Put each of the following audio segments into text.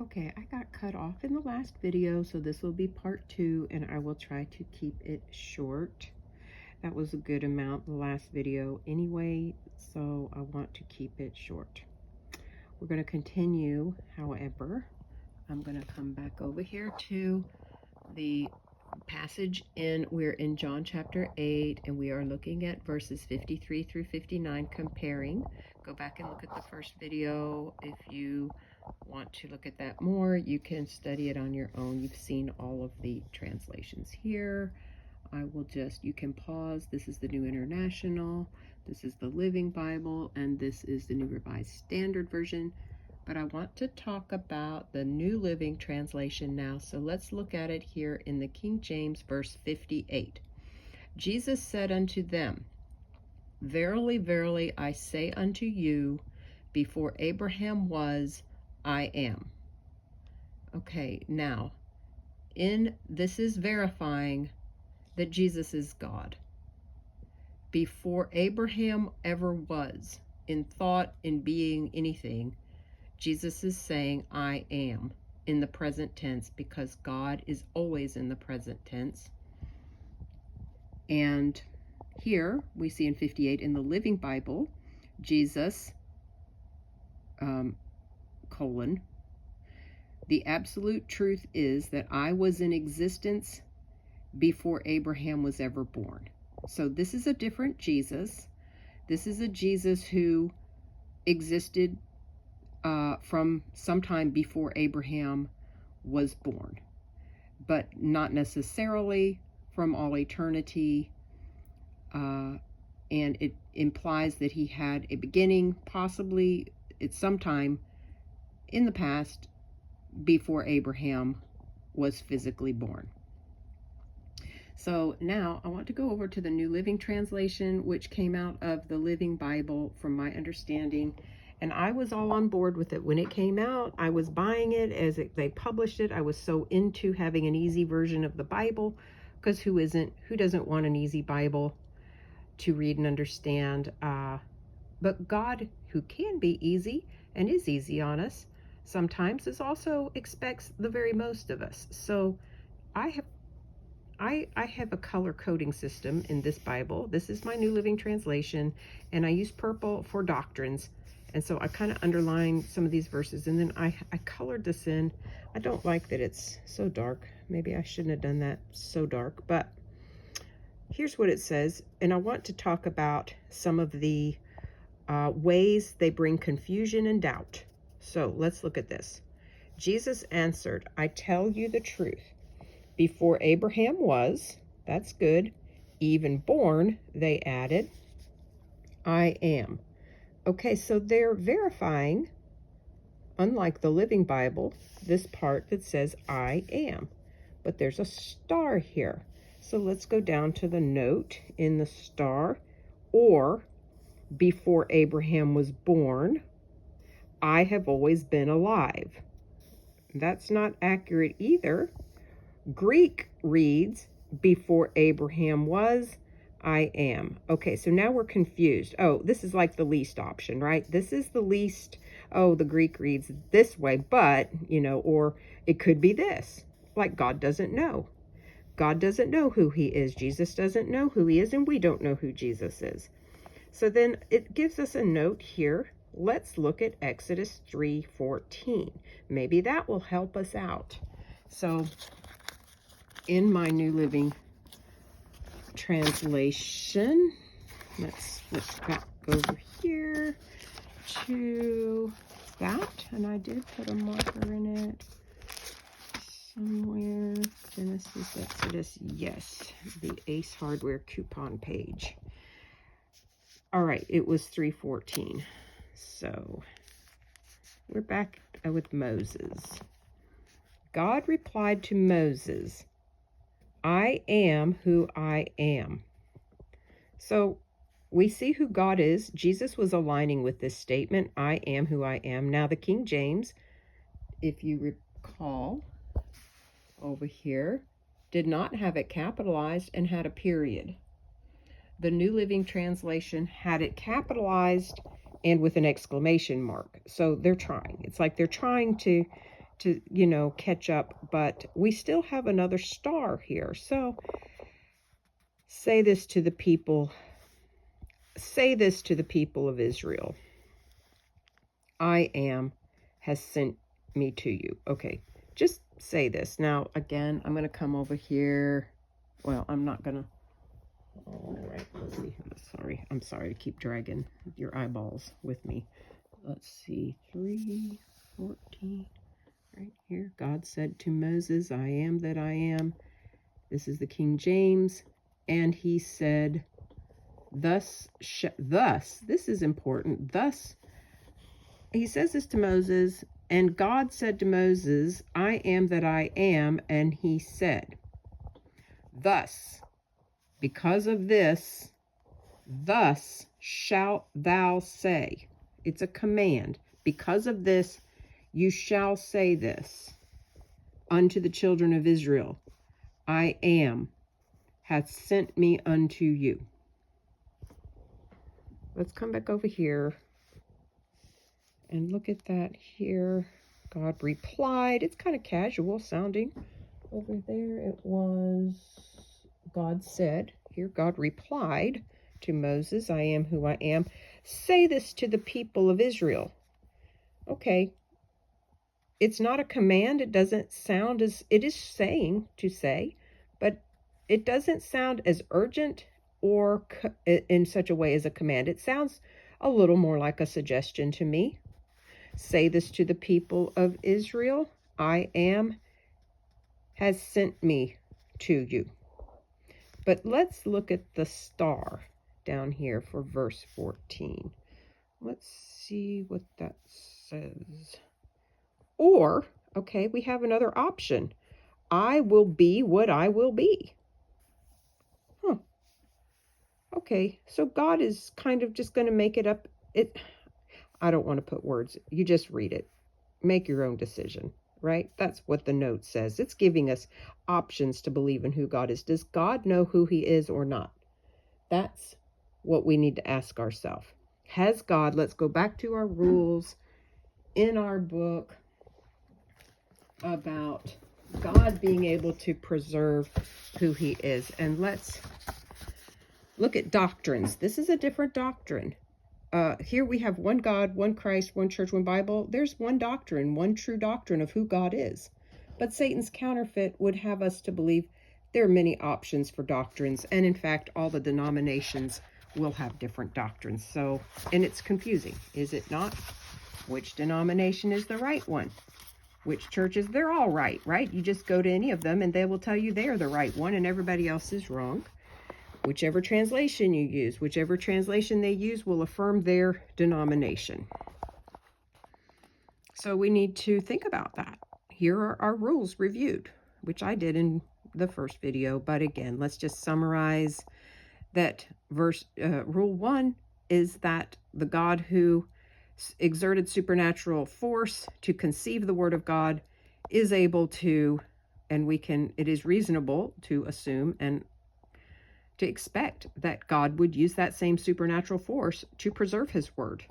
Okay, I got cut off in the last video, so this will be part 2, and I will try to keep it short. That was a good amount the last video anyway, so I want to keep it short. We're going to continue, however. I'm going to come back over here to the passage we're in John chapter 8, and we are looking at verses 53 through 59, comparing. Go back and look at the first video. If you want to look at that more, you can study it on your own. You've seen all of the translations here. You can pause. This is the New International, this is the Living Bible, and this is the New Revised Standard Version. But I want to talk about the New Living Translation now. So let's look at it here in the King James, verse 58. Jesus said unto them, Verily, verily, I say unto you, before Abraham was, I am. Okay, now, this is verifying that Jesus is God. Before Abraham ever was, in thought, in being, anything, Jesus is saying, I am, in the present tense, because God is always in the present tense. And here we see in 58 in the Living Bible, Jesus, the absolute truth is that I was in existence before Abraham was ever born. So this is a different Jesus. This is a Jesus who existed from sometime before Abraham was born, but not necessarily from all eternity. And it implies that he had a beginning, possibly it's sometime in the past before Abraham was physically born. So now I want to go over to the New Living Translation, which came out of the Living Bible from my understanding. And I was all on board with it. When it came out, I was buying it as they published it. I was so into having an easy version of the Bible, because who doesn't want an easy Bible to read and understand? But God, who can be easy and is easy on us, sometimes also expects the very most of us. So I have a color coding system in this Bible. This is my New Living Translation, and I use purple for doctrines. And so I kind of underlined some of these verses, and then I colored this in. I don't like that it's so dark. Maybe I shouldn't have done that so dark, but here's what it says. And I want to talk about some of the ways they bring confusion and doubt. So let's look at this. Jesus answered, I tell you the truth. Before Abraham was, that's good, even born, they added, I am. Okay, so they're verifying, unlike the Living Bible, this part that says I am. But there's a star here. So let's go down to the note in the star, or before Abraham was born, I have always been alive. That's not accurate either. Greek reads, before Abraham was, I am. Okay, so now we're confused. Oh, this is like the least option, right? This is the least. Oh, the Greek reads this way, but, or it could be this. Like God doesn't know. God doesn't know who he is. Jesus doesn't know who he is, and we don't know who Jesus is. So then it gives us a note here. Let's look at Exodus 3:14. Maybe that will help us out. So in my New Living Translation, let's back over here to that, and I did put a marker in it somewhere. Genesis, Exodus, yes, the Ace Hardware coupon page. All right, it was 3:14. So we're back with Moses. God replied to Moses, I am who I am. So we see who God is. Jesus was aligning with this statement, I am who I am. Now the King James, if you recall over here, did not have it capitalized and had a period. The New Living Translation had it capitalized and with an exclamation mark. So they're trying. It's like they're trying to to, catch up, but we still have another star here. So say this to the people of Israel. I am has sent me to you. Okay, just say this. Now, again, I'm going to come over here. Well, I'm not going to. All right, let's see. I'm sorry to keep dragging your eyeballs with me. Let's see, 3:14, right here. God said to Moses, I am that I am. This is the King James. And he said, thus, this is important, thus, he says this to Moses, and God said to Moses, I am that I am, and he said, thus, because of this, thus shalt thou say. It's a command. Because of this, you shall say this unto the children of Israel. I am, hath sent me unto you. Let's come back over here and look at that here. God replied. It's kind of casual sounding. Over there it was, God said. Here God replied to Moses, I am who I am. Say this to the people of Israel. Okay. It's not a command. It doesn't sound as, it is saying to say, but it doesn't sound as urgent or in such a way as a command. It sounds a little more like a suggestion to me. Say this to the people of Israel. I am has sent me to you. But let's look at the star down here for verse 14. Let's see what that says. Or, okay, we have another option. I will be what I will be. Huh. Okay, so God is kind of just going to make it up. I don't want to put words. You just read it. Make your own decision, right? That's what the note says. It's giving us options to believe in who God is. Does God know who he is or not? That's what we need to ask ourselves. Has God, let's go back to our rules in our book about God being able to preserve who he is. And let's look at doctrines. This is a different doctrine. Here we have one God, one Christ, one church, one Bible. There's one doctrine, one true doctrine of who God is. But Satan's counterfeit would have us to believe there are many options for doctrines. And in fact, all the denominations will have different doctrines. So, and it's confusing, is it not? Which denomination is the right one? Which churches? They're all right, right? You just go to any of them and they will tell you they're the right one and everybody else is wrong. Whichever translation you use, whichever translation they use will affirm their denomination. So we need to think about that. Here are our rules reviewed, which I did in the first video. But again, let's just summarize that rule 1 is that the God who exerted supernatural force to conceive the word of God is able to, and it is reasonable to assume and to expect that God would use that same supernatural force to preserve his word.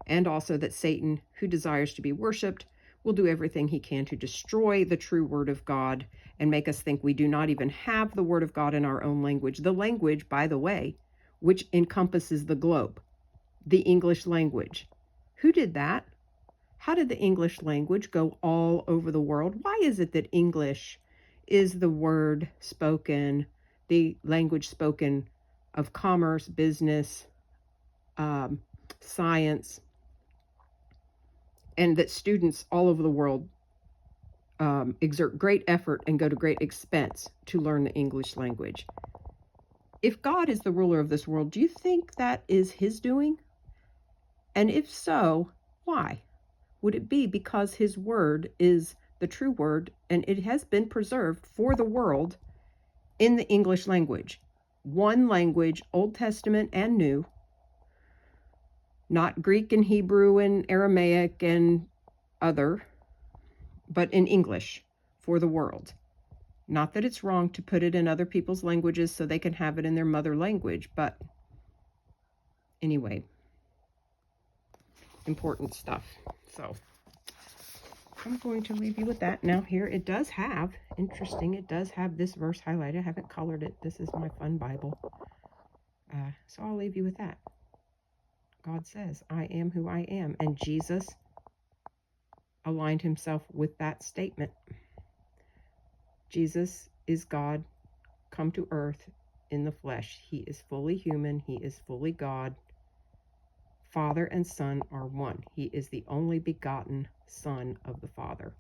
And also that Satan, who desires to be worshipped, will do everything he can to destroy the true word of God and make us think we do not even have the word of God in our own language. The language, by the way, which encompasses the globe, the English language. Who did that? How did the English language go all over the world? Why is it that English is the word spoken, the language spoken of commerce, business, science, and that students all over the world exert great effort and go to great expense to learn the English language? If God is the ruler of this world, do you think that is his doing? And if so, why? Would it be because his word is the true word and it has been preserved for the world in the English language? One language, Old Testament and New, not Greek and Hebrew and Aramaic and other, but in English for the world. Not that it's wrong to put it in other people's languages so they can have it in their mother language, but anyway, important stuff. So I'm going to leave you with that. Now here it does have, interesting, it does have this verse highlighted. I haven't colored it. This is my fun Bible. So I'll leave you with that. God says, I am who I am. And Jesus aligned himself with that statement. Jesus is God come to earth in the flesh. He is fully human. He is fully God. Father and Son are one. He is the only begotten Son of the Father.